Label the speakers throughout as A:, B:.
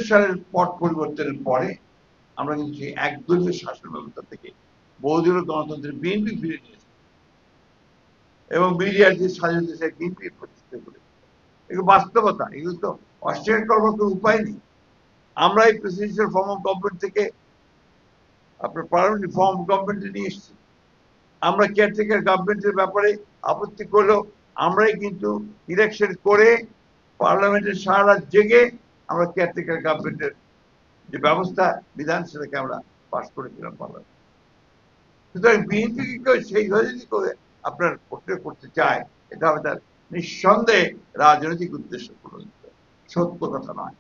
A: সালের পট পরিবর্তনের পরে আমরা কিন্তু সেই একদলীয় শাসন ব্যবস্থা থেকে বহুদলীয় গণতন্ত্রের বিএনপি ফিরে নিয়েছি এবং মিডিয়ার যে স্বাধীনতা সেই বিএনপি প্রতিষ্ঠা করেছে। এগুলো বাস্তবতা, এগুলো তো অস্বীকার করবার কোনো উপায় নেই। আমরা এই প্রেসিডেন্সিয়াল ফর্ম অফ গভর্নমেন্ট থেকে আপনার পার্লামেন্টারি ফর্ম অফ গভর্নমেন্টে নিয়ে এসেছি। আমরা কেয়ারটেকার গভর্নমেন্টের ব্যাপারে আপত্তি করলেও আমরাই কিন্তু ইলেকশন করে পার্লামেন্টের সারা রাত জেগে আমরা কেয়ারটেকার গভর্নমেন্টের যে ব্যবস্থা বিধান সেটাকে আমরা পাশ করেছিলাম পার্লামেন্ট। সুতরাং বিএনপি কেউ সেই রাজনীতি করে আপনার করতে চায়, এটা আমাদের নিঃসন্দেহে রাজনৈতিক উদ্দেশ্য প্রণোদিত, সত্য কথা নয়।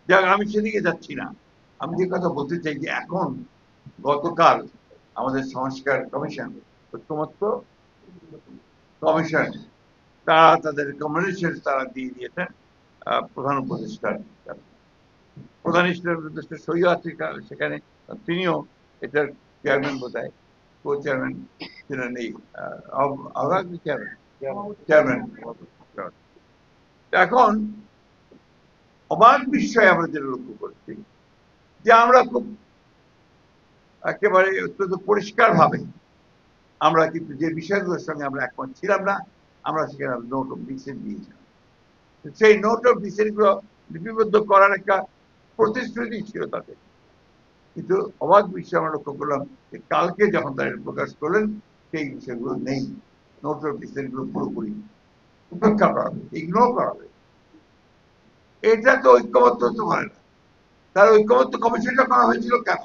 A: যাক, আমি সেদিকে যাচ্ছি না। আমি যে কথা বলতে চাই যে এখন গতকাল আমাদের সংস্কার কমিশন, ঐক্যমত্য কমিশন, তারা তাদের রেকমেন্ডেশন তারা দিয়ে দিয়েছেন প্রধান উপদেষ্টার, প্রধান উপদেষ্টা সই আছে সেখানে, তিনিও এটার চেয়ারম্যান বোধহয়, কো চেয়ারম্যান ছিলেন এই চেয়ারম্যান। এখন অবাক বিষয় আমরা যেটা লক্ষ্য করছি যে আমরা খুব একেবারে অত্যন্ত পরিষ্কার ভাবে আমরা কিন্তু যে বিষয়গুলোর সঙ্গে আমরা একমত ছিলাম না, আমরা সেখানে নোট অফ ডিসেন্ট দিয়েছিলাম। সেই নোট অফ ডিসেন্ট গুলো লিপিবদ্ধ করার একটা প্রতিশ্রুতি ছিল তাদের, কিন্তু অবাক বিষয় আমরা লক্ষ্য করলাম যে কালকে যখন তারা প্রকাশ করলেন সেই বিষয়গুলো নেই। নোট অফ ডিসেন্ট গুলো পুরোপুরি উপেক্ষা করা হবে, ইগনোর করা হবে। এটা তো ঐক্যমত্য হতে পারে না। তার ঐক্যমত্য কমিশনটা করা হয়েছিল কেন?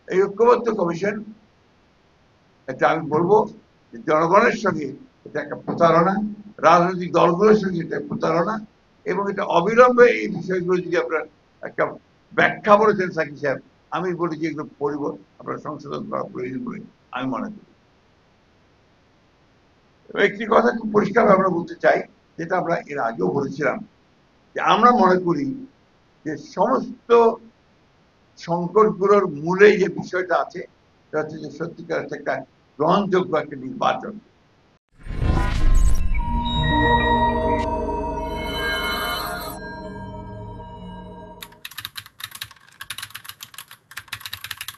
A: এই ঐক্যমত্য কমিশন, এটা আমি বলবো যে জনগণের সঙ্গে এটা একটা প্রতারণা, রাজনৈতিক দলগুলোর সঙ্গে এটা প্রতারণা, এবং এটা অবিলম্বে এই বিষয়গুলো যদি আপনার একটা ব্যাখ্যা বলেছেন সাকি সাহেব, আমি বলি যে এগুলো আপনার সংশোধন করা প্রয়োজন বলে আমি মনে করি। একটি কথা খুব পরিষ্কার আমরা বলতে চাই, যেটা আমরা এর আগেও বলেছিলাম, যে আমরা মনে করি যে সমস্ত সংকটগুলোর মূলে যে বিষয়টা আছে সেটা হচ্ছে যে সত্যিকার একটা গ্রহণযোগ্য একটা নির্বাচন।